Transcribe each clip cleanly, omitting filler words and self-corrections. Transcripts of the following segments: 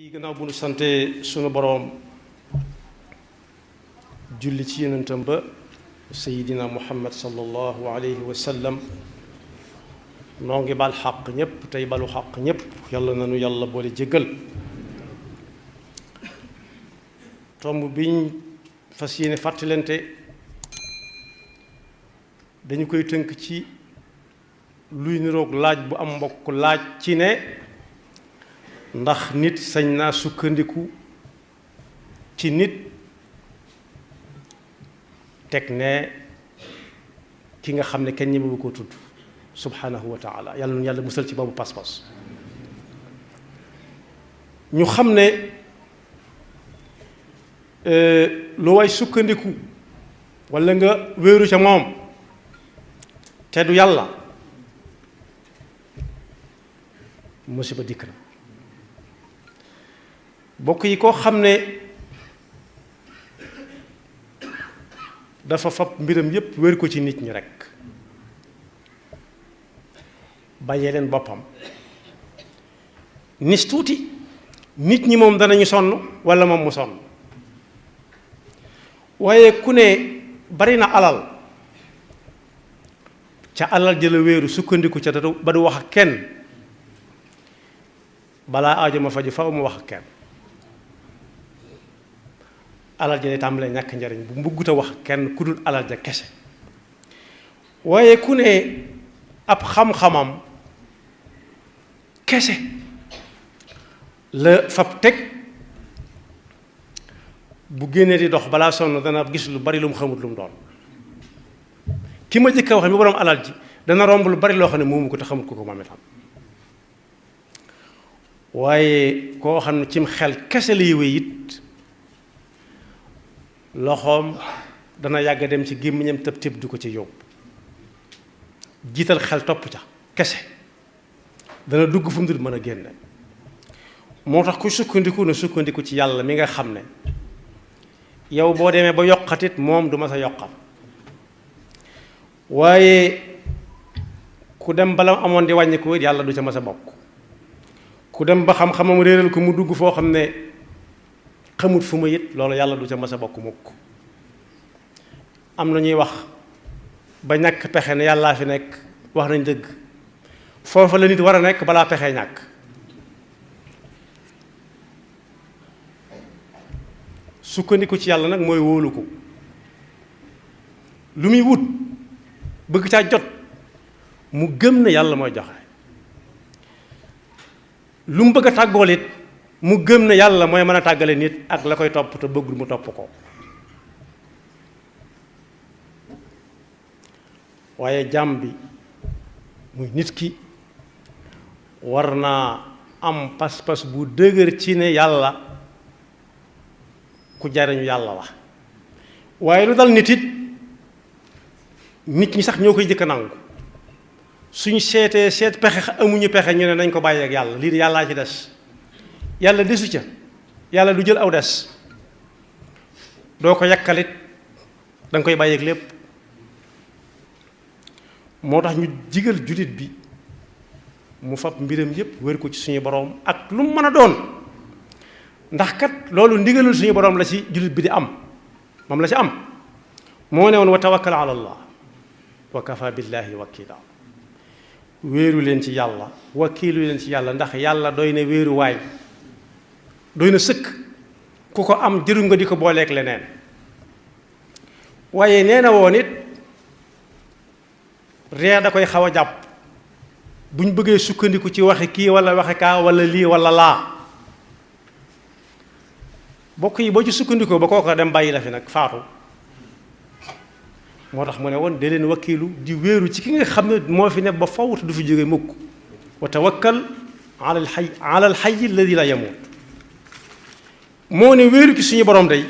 yi gannaaw bu nu sante sunu boroom julli ci yonentam ba sayidina muhammad sallallahu alayhi wa sallam noo ngi bal xaq ñépp tey balu xaq ñépp yàlla nanu yàlla boole jéggal tomb biñ fas yéene fàttalante dañu koy tënk ci luy niroog laaj bu am mbokk laaj ci ne ndax nit sañ naa sukkandiku ci nit teg ne ki nga xam ne kenn ñemewu ko tudd subhanahu wa taala yàlla nu yàlla musal ci boobu pas-pas ñu xam ne lu way sukkandiku walla nga wéeru ca moom te du yàlla musiba dikk na bokk yi koo xam ne dafa fab mbiram yépp wéer ko ci nit ñi rekk bàyyee leen boppam nis tuuti nit ñi moom danañu sonn walla moom mu sonn waaye ku ne bari na alal ca alal jëla wéeru sukkandiku ca ba du wax ak kenn balaa aajo ma faju faw mu wax ak kenn alal ja day tàmbalee ñàkk njariñ bu mbuggut a wax kenn ku dul alal ja kese waaye ku ne ab xam-xamam kese la fab teg bu génnee di dox balaa sonn dana gis lu bari lu mu xamut lu mu doon ki ma jëkk a wax mi boroom alal ji dana romb lu bari loo xam ne moomu ko te xamut ko ko moom itam waaye koo xam ne cim xel kese lay wéy it loxoom dana yàgg dem ci gémmiñam tëb tëb du ko ci yóbbu jiital xel topp ca kese dana dugg fu mu dul mën a génne moo tax ku sukkandiku na sukkandiku ci yàlla mi nga xam ne yow boo demee ba yokkatit moom du ma sa yokkal waaye ku dem bala amoon di wàññi ko yàlla du ca ma sa bokk ku dem ba xam-xamam réeral ko mu dugg foo xam ne xamut fu ma it loolu yàlla du ca mas a bokk mukk am na ñuy wax ba ñàkk pexe ne yàllaa fi nekk wax nañ dëgg foofa la nit war a nekk balaa pexe ñàkk sukkandiku ci yàlla nag mooy wóolu ko lu muy wut bëgg caa jot mu gëm ne yàlla mooy joxe lu mu bëgg a tàggool it mu gëm ne yàlla mooy mën a tàggale nit ak la koy topp te bëggul mu topp ko waaye jàmm bi muy nit ki war naa am pas-pas bu dëgër ci ne yàlla ku jariñu yàlla la waaye lu dal nit it nit ñi sax ñoo koy jëkk a nangu suñ seetee seet pexe amuñu pexe ñu ne nañ ko bàyyi ak yàlla lii de yàllaa ci des yàlla desu ca yàlla du jël aw des doo ko yàkkalit da nga koy bàyyi ak lépp moo tax ñu jigal jullit bi mu fab mbiram yépp wér ko ci suñu boroom ak lu mu mën a doon ndax kat loolu ndigalul suñu boroom la ci jullit bi di am moom la ci am moo ne woon wa tawakkal ala allah wa kafa billahi wakila wéeru leen ci yàlla wakiilu leen ci yàlla ndax yàlla doy na wéeruwaay doy na sëkk ku ko am jëru nga di ko booleek leneen waaye nee na woon it ree da koy xaw a jàpp bu ñu bëggee sukkandiku ci waxe kii wala waxe kaa wala lii wala laa bokk yi boo ci sukkandikoo ba kooka dem bàyyi la fi nag faatu moo tax mu ne woon de leen wakiilu di wéeru ci ki nga xam ne moo fi ne ba faw te du fi jóge mukk wa tawakkal ala al hayy alladi la yamut moo ne wéeru ci suñu borom day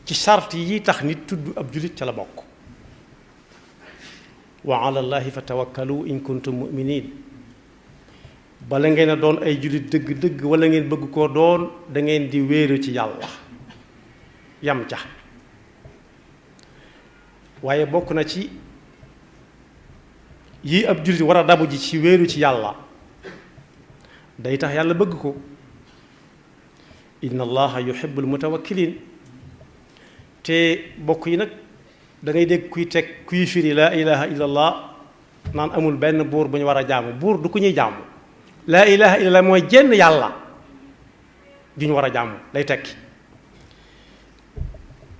ci sart yi tax nit tudd ab jullit ca la bokk wa ala llahi fa tawakkalu in kuntum muminin bala ngeen a doon ay jullit dëgg-dëgg wala ngeen bëgg koo doon da ngeen di wéeru ci yàlla yam ca waaye bokk na ci yii ab jullit war a dabu ji ci wéeru ci yàlla day tax yàlla bëgg ko inna allaha yuhibbul mutawakkilin te bokk yi nag da ngay dégg kuy firi laa ilaha illa allah naan amul benn buur bu ñu war a jaamu buur du ku ñuy jaamu laa ilaha illa allah mooy jenn yàlla ju ñu war a jaamu day tekki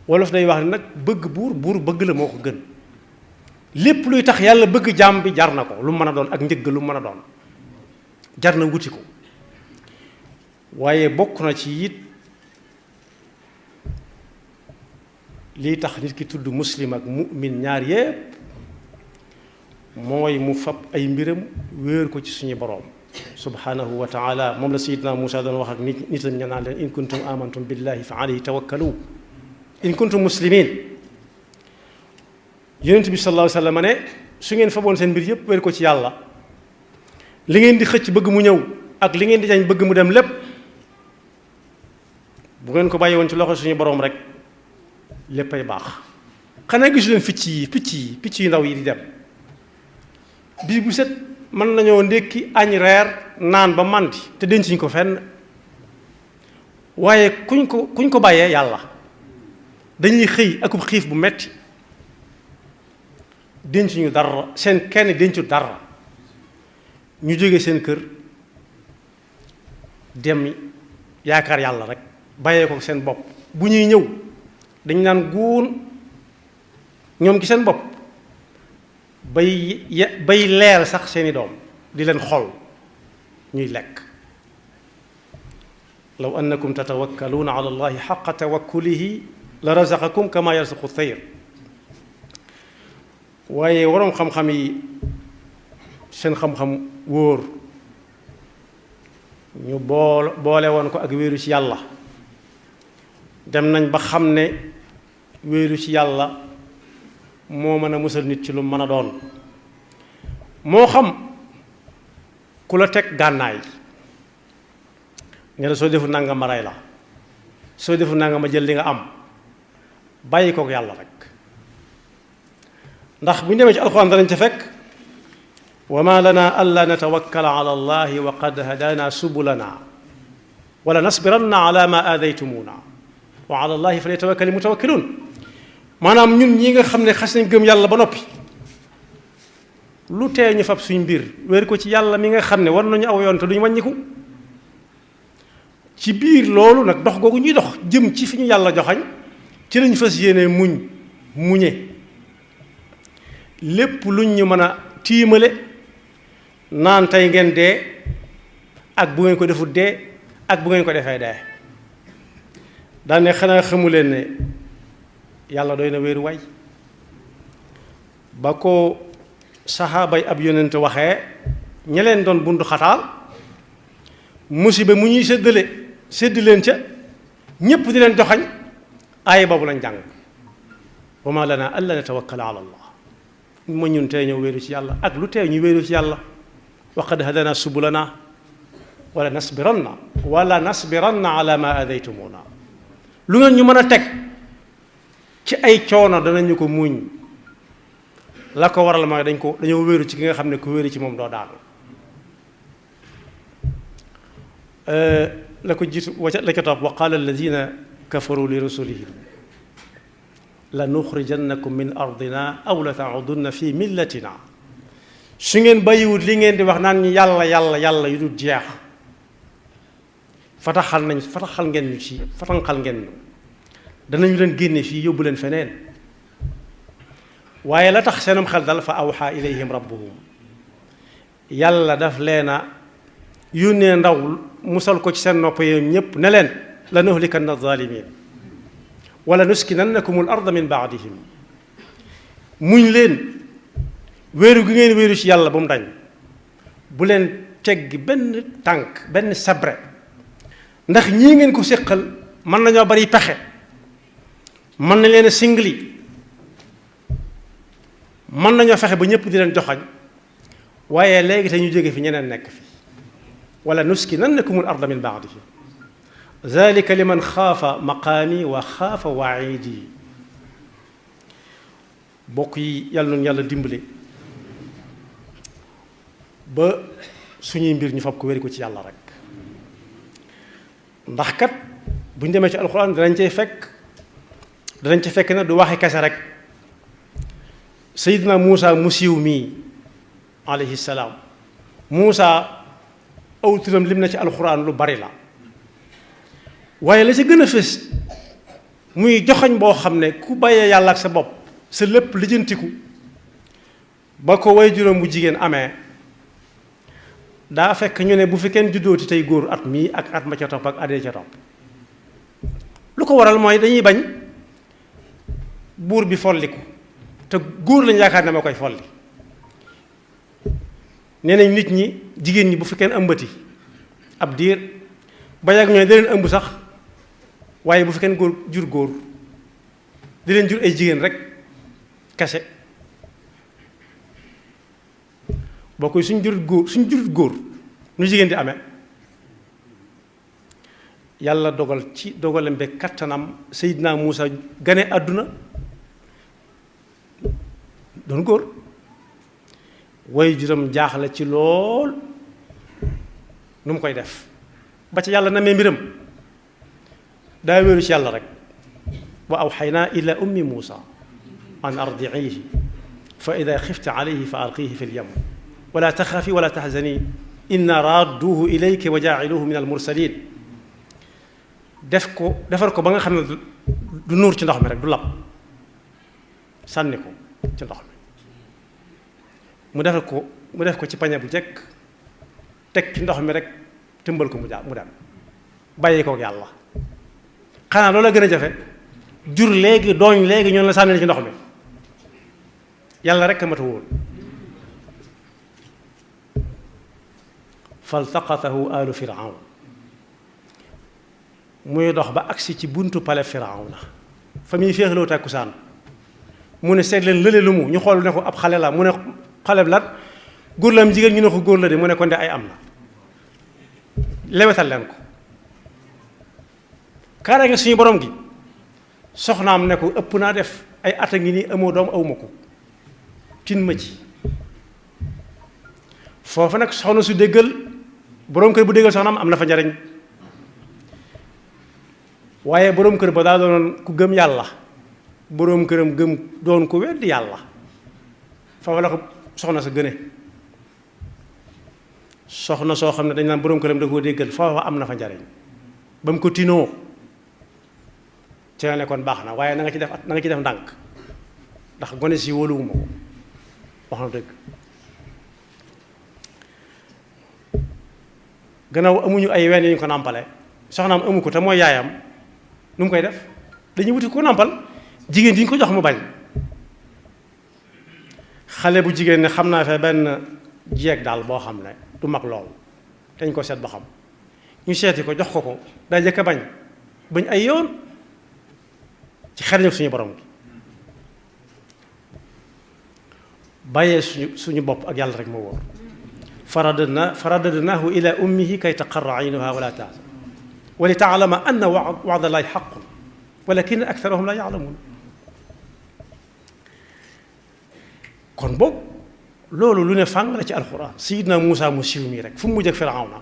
wolof day wax ne nag bëgg buur bëgg la moo ko gën lépp luy tax yàlla bëgg jaam bi jar na ko lu mën a doon ak njëgg lu mën a doon jar na wuti ko waaye bokk na ci it lii tax nit ki tudd muslim ak mu'min ñaar yépp mooy mu fab ay mbiram wéer ko ci suñu boroom subhanahu wa taala moom la sayidna Muusa doon wax ak nitam ña naan leen in kuntum amantum billahi fa alayhi tawakkalu in kuntum muslimin yonent bi sallallahu alayhi wa sallam ne su ngeen faboon seen mbir yépp wéer ko ci yàlla li ngeen di xëcc bëgg mu ñëw ak li ngeen di jañ bëgg mu dem lépp bu ngeen ko bàyyi woon ci loxo suñu boroom rek léppay baax xanaa gisu leen picc yu ndaw yi di dem bis bu set mën nañoo ndékki añ reer naan ba màndi te dencuñ ko fenn waaye kuñ ko bàyyee yàlla dañuy xëy akub xiif bu metti dencuñu dara seen kenn dencu dara ñu jóge seen kër dem yaakaar yàlla rek bàyyee ko seen bopp bu ñuy ñëw dañ naan guun ñoom ci seen bopp bay leel sax seeni doom di leen xol ñuy lekk law annakum tatawakkaluuna ala allahi xaqa tawakkulihi la razaqakum kama yarzuqu tayr waaye waroom xam-xam yi seen xam-xam wóor ñu boole woon ko ak wéeru ci yàlla dem nañ ba xam ne wéeru ci yàlla moo mën a musal nit ci lu mën a doon moo xam ku la teg gànnaay ne la soo defu nanga ma rey la soo defu nanga ma jël li nga am bàyyi kook yàlla rek ndax bu ñu demee ci alxuraan danañ ca fekk wa ma lana alla natawakkala ala allahi wa qad hadana subulana wala nasbiranna ala ma aadaytumuna wa ala allahi falyatawakkali mutawakkilun maanaam ñun ñi nga xam ne xas nañ gëm yàlla ba noppi lu tee ñu fab suñ mbir wéer ko ci yàlla mi nga xam ne war nañu aw yoon te duñu wàññiku ci biir loolu nag dox googu ñuy dox jëm ci fi ñu yàlla joxañ ci lañ fas yéene muñe lépp luñ ñu mën a tiimale naan tey ngeen dee ak bu ngeen ko defut dee ak bu ngeen ko defee dee daane xanaa xamu leen ne yàlla doy na wéeru waay ba ko saxaabay ab yonent waxee ña leen doon bundu xataal musiba mu ñuy sédd leen ca ñépp di leen joxañ aaya boobu lañ jàng wa ma lana alla natawakkala ala allah ma ñun tey ñëw wéeru ci yàlla ak lu tey ñu wéeru ci yàlla wa qad hadana subulana wala nasbiranna ala ma adaytumuna lu ngeen ñu mën a teg ci ay coono danañu ko muñ la ko waral mooy dañoo wéeru ci ki nga xam ne ku wéeru ci moom doo daanu la ko jiitu la ca topp wa qaala alladina kafaru li rusulihim la nuxrijannakum min ardina aw la taudunna fi millatina su ngeen bàyyiwut li ngeen di wax naan ñu yàlla yu dul jeex fataxal ngeen ñu ci fatanxal ngeen ñu danañu leen génne fii yóbbu leen feneen waaye la tax seenum xel dal fa awxa ilayhim rabbuhum yàlla daf leen a yónnee ndaw musal ko ci seen nopp yéen ñépp ne leen la nuhlikanna zalimin wala nuskinannakum al arda min baadihim muñ leen wéeru gi ngeen wéeru ci yàlla ba mu dañ bu leen teggi benn tànk benn sabre ndax ñii ngeen ko séqal mën nañoo bari pexe mën na leen a singli mën nañoo fexe ba ñëpp di leen joxañ waaye léegi te ñu jóge fi ñeneen nekk fi wala nuskinannakum al arda min baadihim zalika liman xaafa maqaami wa xaafa waidi bokk yi yàlla noonu yàlla dimbale ba suñuy mbir ñu fab ko wéri ko ci yàlla rek. ndax kat buñ demee ci alxuraan danañ ci fekk ne du waxi kese rek. Seydina Muusa mu siiw mii alayhi salaam Muusa aw turam lim na ci alxuraan lu bari la waaye la ci gën a fës muy joxañ boo xam ne ku bàyyee yàlla ak sa bopp sa lépp lijjantiku ba ko way juróom bu jigéen amee daa fekk ñu ne bu fi kenn juddooti tey góor at mii ak at ma ca topp ak adee ca topp lu ko waral mooy dañuy bañ buur bi folliku te góor lañ yaakaar ne ma koy folli nee nañ nit ñi jigéen ñi bu fi kenn ëmbati ab diir ba yàgg ñooy da leen ëmb sax waaye bu fi kenn góor di leen jur ay jigéen rek kese boo koy suñ jurut góor nu jigéen di amee yàlla dogal ci dogalam be kattanam Seydina Muusa gane àdduna doon góor way juram jaaxle ci lool nu mu koy def ba ci yàlla namee mbiram daa wéeru ci yàlla rek wa awxaynaa ila ummi Muusa an ardiihi fa ida xifti alayhi fa alqihi fi lyam wala taxaafi wala taxzani inna raadduuhu ilayki wa jaaciluuhu min almursalin defar ko ba nga xam ne du nuur ci ndox mi rek du lab sànni ko ci ndox mi mu def ko ci pañe bu jekk teg ci ndox mi rek tëmbal ko mu dem bàyyi kook yàlla xanaa loola gën a jafe jur léegi dooñ léegi ñoon la sànni ci ndox mi yàlla rek a mat a wóor faltaqatahu alu firawn muy dox ba agsi ci buntu pale firawna fa muy féexloo tàkkusaan mu ne seet leen lële lu mu ñu xool ne ko ab xale la mu ne xale bi la góor la am jigéen ñu ne ko góor la de mu ne ko nde ay am na lewetal leen ko kaara nga suñu borom gi soxnaam ne ko ëpp naa def ay at a ngi nii amoo doom awma ko tin ma ci foofu nag soxna su déggal boroom kër bu déggal soxnaam am na fa njariñ waaye boroom kër ba daa doonoon ku gëm yàlla boroom këram gëm doon ko weddi yàlla foofu la ko soxna sa gëne soxna soo xam ne dañ naan boroom këram da koo déggal foofa am na fa njariñ ba mu ko tinoo ci la ne kon baax na waaye na nga ci def ndànk ndax gone si wóoluwuma ko wax na dëgg gannaaw amuñu ay wenn yu ñu ko nàmpale soxnaam amu ko te mooy yaayam nu mu koy def dañuy wuti ko nàmpal jigéen di ñu ko jox mu bañ xale bu jigéen ne xam naa fe benn jeeg daal boo xam ne du mag lool dañ ko seet ba xam ñu seeti ko jox ko daa jëkk a bañ ay yoon ci xereñu suñu borom gi bàyyee suñu bopp ak yàlla rek moo wóor faradadnaahu ila ummihi kay taqarra aynuha wala tahzan wa li taalama anna wa'da llahi haqqun walakin aktharahum la ya'lamun kon boobu loolu lu ne fàng la ci alxuraan Sayyidina Muusa mu siiw mii rek fu mu mujj ak Firawna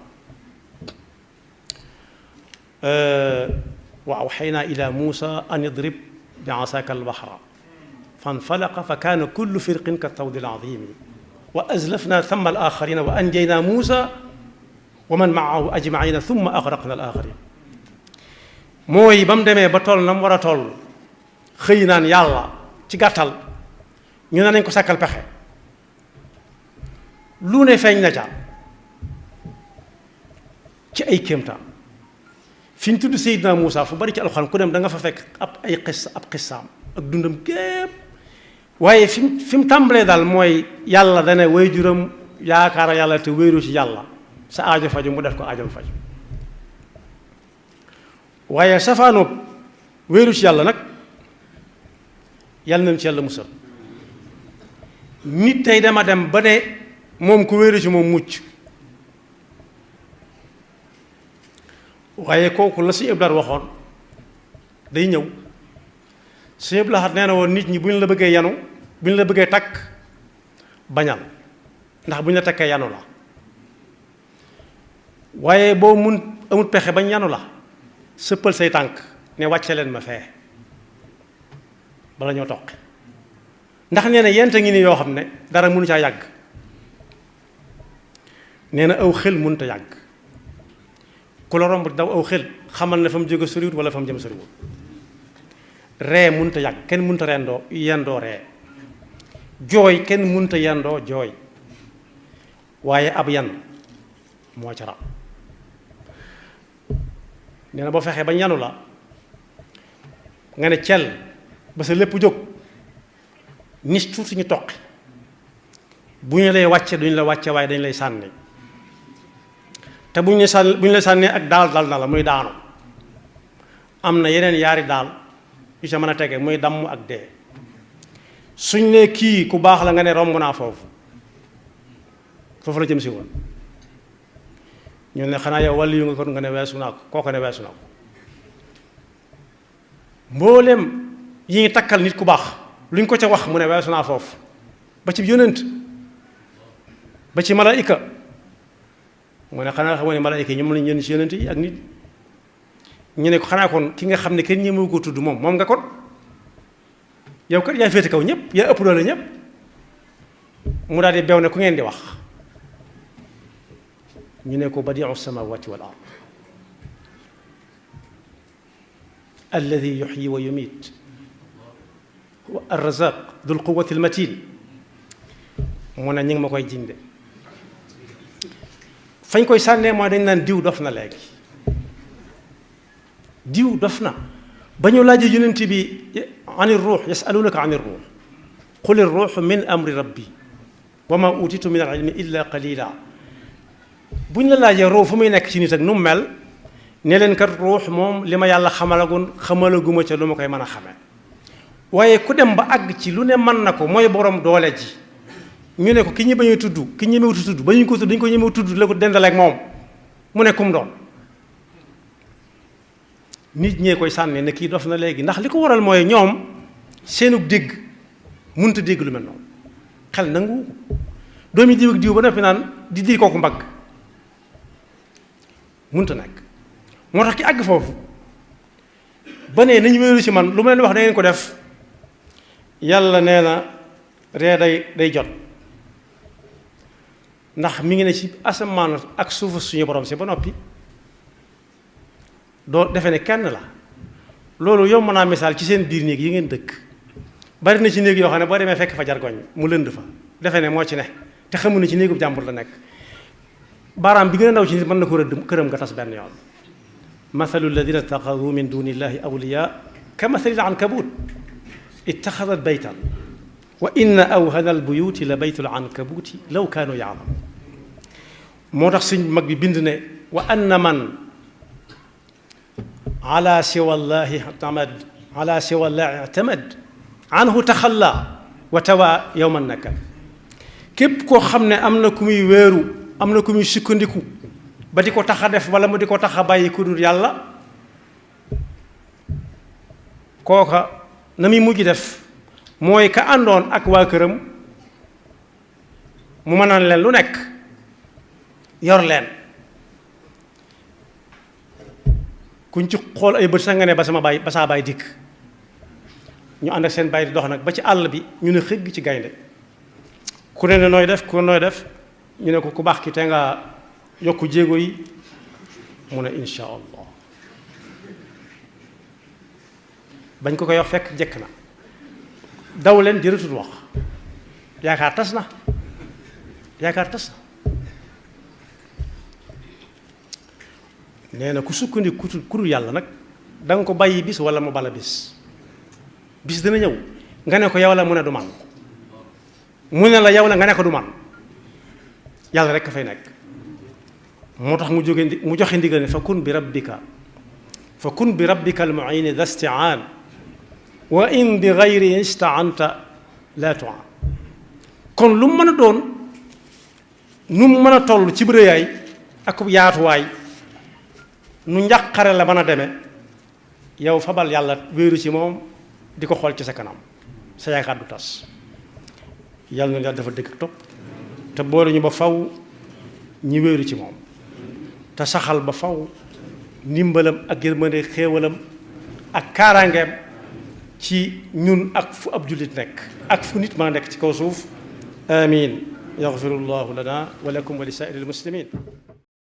wa awxaynaa ila Muusa an idrib bi asaaka albahra fanfalaqa fa kaana kullu firqin ka tawdi alazimi wa azlafna thamma alaxarina wa anjaynaa Muusa wa man maahu ajmaina thumma agraqna alaxarin mooy ba mu demee ba toll na mu war a toll xëy naan yàlla ci gàttal ñu ne nañ ko sàkkal pexe lu ne feeñ na ca ci ay kéemtaan fi ñu tudd Seydina Muusa fu bari ci alxuraan ku dem da nga fa fekk ab xissaam ak dundam gépp waaye fi mu tàmbalee daal mooy yàlla dana way juram yaakaar yàlla te wéeru ci yàlla sa aajo faju mu def ko aajom faju waaye safaanoob wéeru ci yàlla nag yàlla nañ ci yàlla musal nit tey dama dem ba ne moom ku wéeru ci moom mucc waaye kooku la Sëñ Abdou Lahad waxoon day ñëw Sëñ Abdou Lahad nee na woon nit ñi bu ñu la bëggee yanu bu ñu la bëggee takk bañal ndax bu ñu la takkee yanu la waaye boo amut pexe bañ yanu la sëppal say tànk ne wàcce leen ma fee bala ñoo toqi ndax nee na yenta ngi ni yoo xam ne dara mënu caa yàgg nee na aw xel mënut a yàgg ku la romb daw aw xel xamal ne fa mu jóge soriwut wala fa mu jëm soriwut ree mënut a yàgg kenn mënut a yendoo ree jooy kenn mënut a yendoo jooy waaye ab yan moo ca raw nee na boo fexee ba yanu la nga ne cel ba sa lépp jóg nis tuuti ñu toqi bu ñu lay wàcce duñu la wàcce waaye dañu lay sànni te bu ñu lay sànnee ak daal dal na la muy daanu am na yeneen yaari daal yu sa mën a tege muy damm ak dee suñ ne kii ku baax la nga ne romb naa foofu la jëm si woon ñu ne xanaa yow wàllu yu nga kon nga ne weesu naa ko kooko ne weesu naa ko mboolem yi ngi takkal nit ku baax luñ ko ca wax mu ne weesu naa foofu ba ci yónent ba ci malaayika mu ne xanaa xamoo ne malaayika yi ñoom lañ yónni ci yónent yi ak nit ñu ne ko xanaa kon ki nga xam ne kenn ñemewu ko tudd moom nga kon yow kat yaa féete kaw ñëpp yaa ëpp doole ñëpp mu daal di bew ne ku ngeen di wax ñu ne ko badiu samawati wal ard alladi yuxyi wa yumiit arrazaq dul quwati almatin mu ne ñu ngi ma koy jinde fañ koy sànnee mooy dañ naan diw dof na léegi diw dof na ba ñu laajee yonent bi ani ruux yasalunaka ani ruux qul ruuxu min amri rabbi wa ma utitu min al ilmi illa qalila bu ñu la laajee ruux fu muy nekk ci nit ak nu mu mel ne leen kat ruux moom li ma yàlla xamalaguma ca lu ma koy mën a xamee waaye ku dem ba àgg ci lu ne mën na ko mooy borom doole ji ñu ne ko ki ñi bañuy tudd ki ñemewutu tudd ba ñu ko tudd dañu ko ñemewu tudd la ko dendaleeg moom mu ne kum doon nit ñee koy sànni ne kii dof na léegi ndax li ko waral mooy ñoom seenu dégg mënut a dégg lu mel noonu xel nangu ko doomi diw ak diw ba noppi naan di di kooku mbagg mënut a nekk moo tax ki àgg foofu ba ne nañu wéeru ci man lu ma leen wax da ngeen ko def yàlla nee na ree day jot ndax mi ngi ne ci asamaan ak suufu suñu borom si ba noppi doo defe ne kenn la loolu yomb naa misaal ci seen biir néeg yi ngeen dëkk bari na ci néeg yoo xam ne boo demee fekk fa jargoñ mu lënd fa defe ne moo ci ne te xamu ne ci néegub jàmbur la nekk baaraam bi gën a ndaw ci nit mën na ko rëdd këram nga tas benn yoon mathalu alladina ittaxadu min duni illahi awliya ka mathali al-ankabut ittaxadat baytan wa inna awhana albuyuti la baytul ankabuti law kaanu ya'lamun moo tax suñ mag bi bind ne wa anna man ala siwa llahi i'tamad anhu taxalla wa tawa yowma nakal képp koo xam ne am na ku muy wéeru am na ku muy sukkandiku ba di ko tax a def wala mu di ko tax a bàyyi ku dul yàlla kooka na muy mujj def mooy ka àndoon ak waa këram mu mënal leen lu nekk yor leen kuñ ci xool ay bët sax nga ne ba saa baay dikk ñu ànd ak seen baay di dox nag ba ci àll bi ñu ne xëgg ci gaynde ku ne nooy def ñu ne ko ku baax ki te nga yokku jéego yi mu ne insha allah bañ ko koy wax fekk jekk na daw leen jërëtut wax yaakaar tas na nee na ku sukkandiku ku dul yàlla nag da nga ko bàyyi bis wala mu bala bis dana ñëw nga ne ko yow la mu ne du man mu ne la yow la nga ne ko du man yàlla rek ka fay nekk moo tax mu joxe ndigal ne fa kun bi rabbika al-mu'in dha isti'an wa in bi ghayri ista'anta la tu'an kon lu mu mën a doon nu mu mën a toll ci bërëyaay ak yaatuwaay nu njàqare la mën a demee yow fabal yàlla wéeru ci moom di ko xool ci sa kanam sa yaakaar du tas yàlla na yàlla dafa dëgg topp te boole ñu ba faw ñi wéeru ci moom te saxal ba faw ndimbalam ak yërmande xéewalam ak kaaraangeem ci ñun ak fu ab jullit nekk ak fu nit maa nekk ci kaw suuf amin yaxfirullahu lana wa lakum wa li saa'iril muslimin